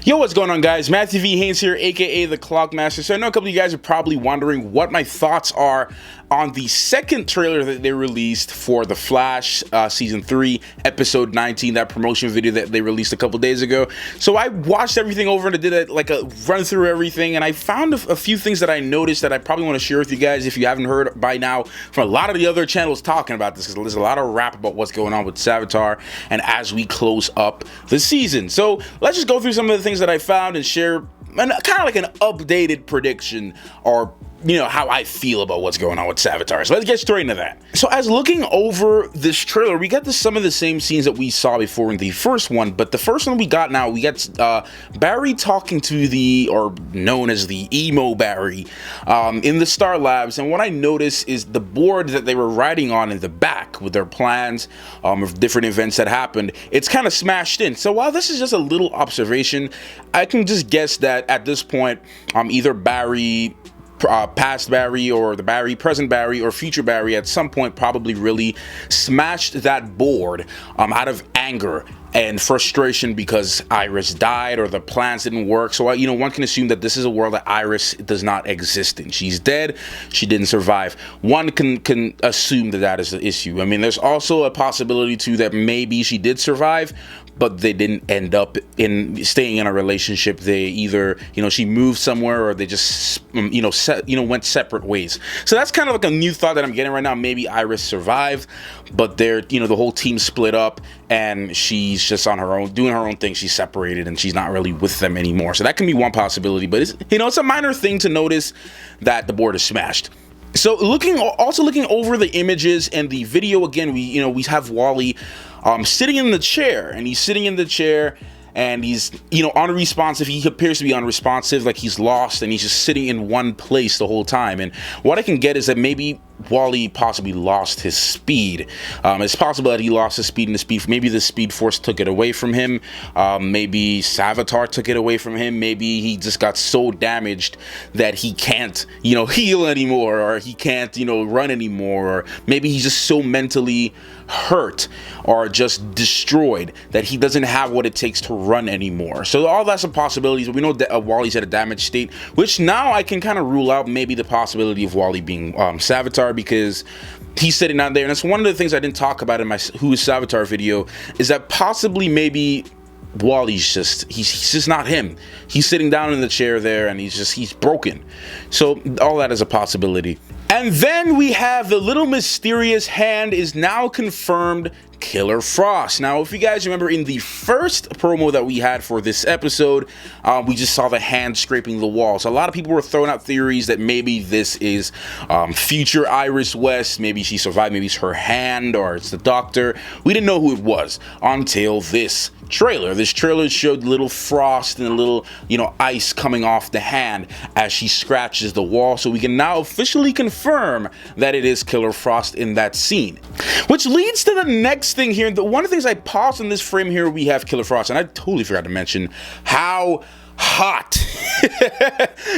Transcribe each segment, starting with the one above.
Yo, what's going on, guys? Matthew V. Haynes here, aka the Clockmaster. So I know a couple of you guys are probably wondering what my thoughts are on the second trailer that they released for The Flash Season 3, Episode 19, that promotion video that they released a couple days ago. So I watched everything over and I did a run through everything, and I found a few things that I noticed that I probably want to share with you guys if you haven't heard by now from a lot of the other channels talking about this, because there's a lot of rap about what's going on with Savatar and as we close up the season. So let's just go through some of the things that I found and share kind of like an updated prediction, or how I feel about what's going on with Savatar. So let's get straight into that. So as looking over this trailer, we got some of the same scenes that we saw before in the first one, but the first one we got now, we got Barry talking to or known as the emo Barry, in the Star Labs, and what I noticed is the board that they were writing on in the back with their plans of different events that happened, it's kind of smashed in. So while this is just a little observation, I can just guess that at this point, either Barry, past Barry, or the Barry, present Barry, or future Barry at some point probably really smashed that board out of anger and frustration because Iris died or the plans didn't work. So one can assume that this is a world that Iris does not exist in. She's dead. She didn't survive. One can assume that is the issue. I mean, there's also a possibility too that maybe she did survive, but they didn't end up in staying in a relationship. They either, she moved somewhere, or they just, went separate ways. So that's kind of like a new thought that I'm getting right now. Maybe Iris survived, but they're, the whole team split up and she's just on her own, doing her own thing. She's separated and she's not really with them anymore. So that can be one possibility, but it's a minor thing to notice that the board is smashed. So looking over the images and the video again, we have Wally sitting in the chair, and he's sitting in the chair and he's unresponsive. He appears to be unresponsive, like he's lost, and he's just sitting in one place the whole time. And what I can get is that maybe Wally possibly lost his speed. It's possible that he lost his speed, and maybe the Speed Force took it away from him. Maybe Savatar took it away from him. Maybe he just got so damaged that he can't, heal anymore, or he can't, run anymore. Or maybe he's just so mentally hurt or just destroyed that he doesn't have what it takes to run anymore. So all that's a possibility. We know that Wally's at a damaged state, which now I can kind of rule out maybe the possibility of Wally being Savatar, because he's sitting out there. And that's one of the things I didn't talk about in my Who is Savatar video, is that possibly maybe Wally's he's just not him. He's sitting down in the chair there and he's broken. So all that is a possibility. And then we have the little mysterious hand is now confirmed Killer Frost. Now, if you guys remember in the first promo that we had for this episode, we just saw the hand scraping the wall. So a lot of people were throwing out theories that maybe this is future Iris West. Maybe she survived. Maybe it's her hand, or it's the doctor. We didn't know who it was until this trailer. This trailer showed little frost and a little, ice coming off the hand as she scratches the wall. So we can now officially confirm that it is Killer Frost in that scene. Which leads to the next thing here. One of the things I paused in this frame here, we have Killer Frost, and I totally forgot to mention how hot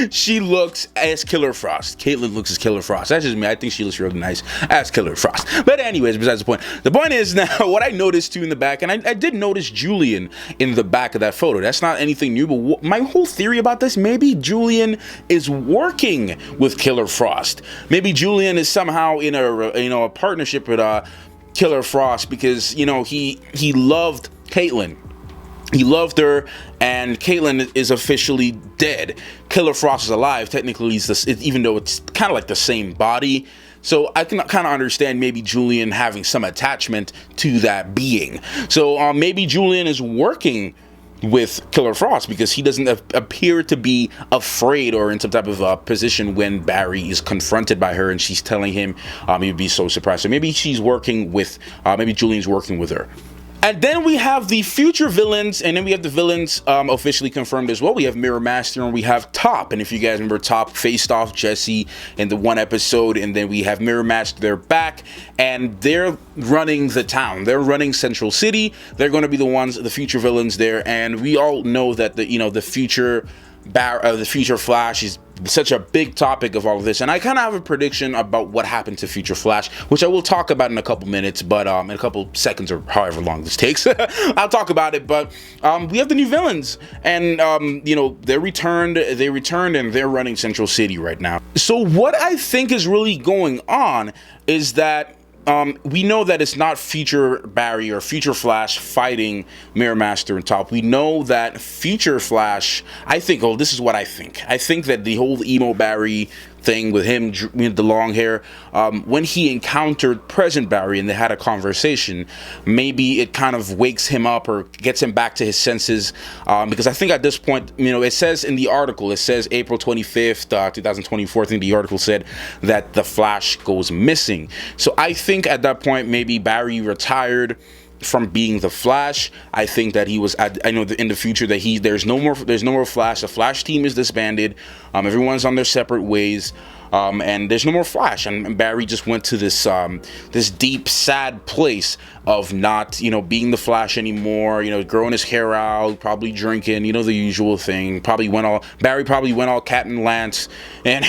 she looks as Killer Frost. Caitlin looks as Killer Frost. That's just me. I think she looks really nice as Killer Frost. But anyways, besides the point. The point is now what I noticed too in the back, and I did notice Julian in the back of that photo. That's not anything new, but my whole theory about this, maybe Julian is working with Killer Frost. Maybe Julian is somehow in a partnership with Killer Frost, because he loved Caitlin. He loved her, and Caitlin is officially dead. Killer Frost is alive. Technically, even though it's kind of like the same body. So I can kind of understand maybe Julian having some attachment to that being. So maybe Julian is working with Killer Frost because he doesn't appear to be afraid or in some type of position when Barry is confronted by her and she's telling him he'd be so surprised. So maybe she's working with, maybe Julian's working with her. And then we have the future villains, and then we have the villains officially confirmed as well. We have Mirror Master and we have Top. And if you guys remember, Top faced off Jesse in the one episode, and then we have Mirror Master, they're back, and they're running the town. They're running Central City. They're going to be the future villains there, and we all know that the future the future Flash is such a big topic of all of this, and I kind of have a prediction about what happened to future Flash, which I will talk about in a couple minutes, but in a couple seconds or however long this takes. I'll talk about it. But we have the new villains, and you know, they returned and they're running Central City right now. So what I think is really going on is that we know that it's not future Barry or future Flash fighting Mirror Master and Top. We know that future Flash, I think, oh, this is what I think. I think that the whole emo Barry thing with him, the long hair, when he encountered present Barry and they had a conversation, maybe it kind of wakes him up or gets him back to his senses, because I think at this point, you know, it says in the article, it says April 25th, 2024, I think the article said that the Flash goes missing. So I think at that point, maybe Barry retired from being the Flash. I think that he was, I know that in the future that there's no more Flash. The Flash team is disbanded. Everyone's on their separate ways. And there's no more Flash, and Barry just went to this this deep, sad place of not, you know, being the Flash anymore. You know, growing his hair out, probably drinking, you know, the usual thing. Barry probably went all Cat and Lance and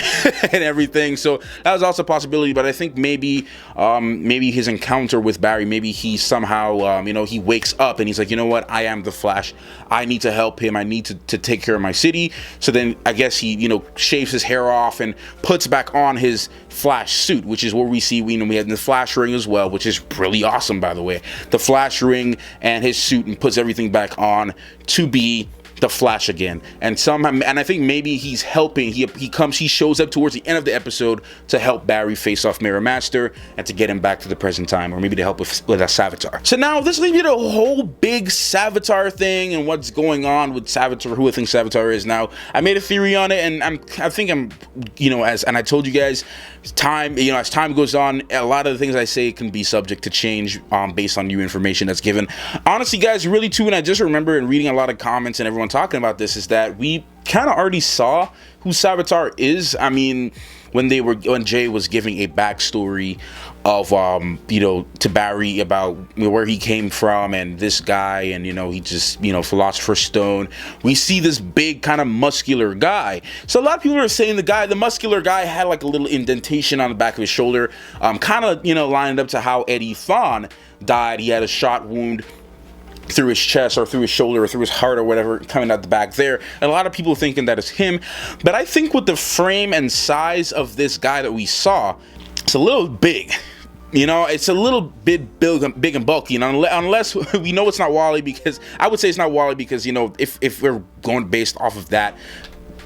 and everything. So that was also a possibility. But I think maybe his encounter with Barry, maybe he somehow you know, he wakes up and he's like, you know what, I am the Flash. I need to help him. I need to take care of my city. So then I guess he, you know, shaves his hair off and puts back on his Flash suit, which is what we see. We had the Flash ring as well, which is really awesome, by the way. The Flash ring and his suit, and puts everything back on to be the Flash again. And I think maybe he's helping. He shows up towards the end of the episode to help Barry face off Mirror Master and to get him back to the present time, or maybe to help with a Savatar. So now this leads me to a whole big Savatar thing and what's going on with Savatar, who I think Savatar is now. I made a theory on it, and I think I'm, you know, and I told you guys, as time goes on, a lot of the things I say can be subject to change based on new information that's given. Honestly, guys, really too, and I just remember in reading a lot of comments and everyone talking about this, is that we kind of already saw who Savatar is. I mean, when Jay was giving a backstory of you know, to Barry about, you know, where he came from and this guy, and, you know, he just, you know, Philosopher's Stone, we see this big kind of muscular guy. So a lot of people are saying the muscular guy had like a little indentation on the back of his shoulder, kind of, you know, lined up to how Eddie Thawne died. He had a shot wound through his chest or through his shoulder or through his heart or whatever, coming out the back there, and a lot of people thinking that it's him. But I think with the frame and size of this guy that we saw, it's a little big. You know, it's a little bit big and bulky, you know, unless we know it's not Wally, because I would say it's not Wally because, you know, if we're going based off of that,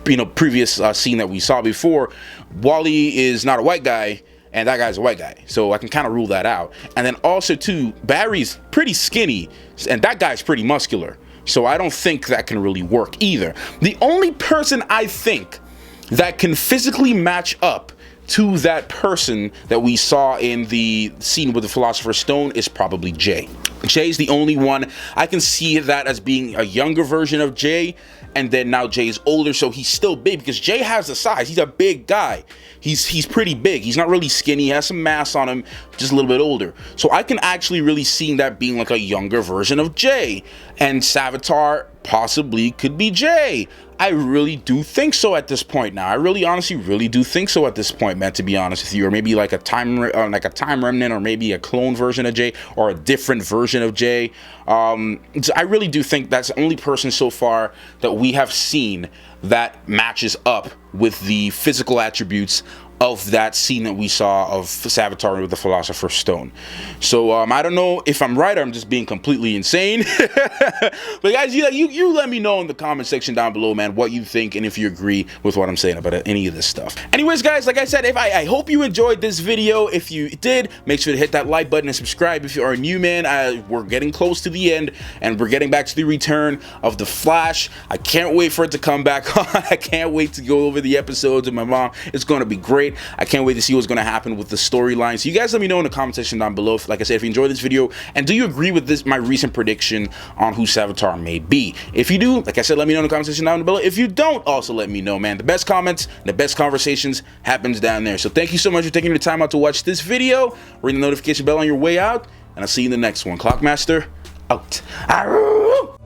you know, previous scene that we saw before, Wally is not a white guy, and that guy's a white guy, so I can kind of rule that out. And then also too, Barry's pretty skinny, and that guy's pretty muscular, so I don't think that can really work either. The only person I think that can physically match up to that person that we saw in the scene with the Philosopher's Stone is probably Jay. Jay's the only one. I can see that as being a younger version of Jay, and then now Jay's older, so he's still big, because Jay has the size. He's a big guy. He's pretty big. He's not really skinny. He has some mass on him, just a little bit older. So I can actually really see that being like a younger version of Jay. And Savatar possibly could be Jay. I really do think so at this point now. I really honestly really do think so at this point, man, to be honest with you. Or maybe like a time remnant, or maybe a clone version of Jay, or a different version of Jay. I really do think that's the only person so far that we have seen that matches up with the physical attributes of that scene that we saw of Savatar with the Philosopher's Stone. So I don't know if I'm right or I'm just being completely insane. But guys, you let me know in the comment section down below, man, what you think and if you agree with what I'm saying about any of this stuff. Anyways, guys, like I said, I hope you enjoyed this video. If you did, make sure to hit that like button and subscribe if you are new, man. We're getting close to the end, and we're getting back to the return of the Flash. I can't wait for it to come back on. I can't wait to go over the episodes with my mom. It's going to be great. I can't wait to see what's going to happen with the storyline. So you guys let me know in the comment section down below, like I said, if you enjoyed this video, and do you agree with this, my recent prediction on who Savatar may be? If you do, like I said, let me know in the comment section down below. If you don't, also let me know, man. The best comments, the best conversations happens down there. So thank you so much for taking the time out to watch this video. Ring the notification bell on your way out, and I'll see you in the next one. Clockmaster out. Arrgh!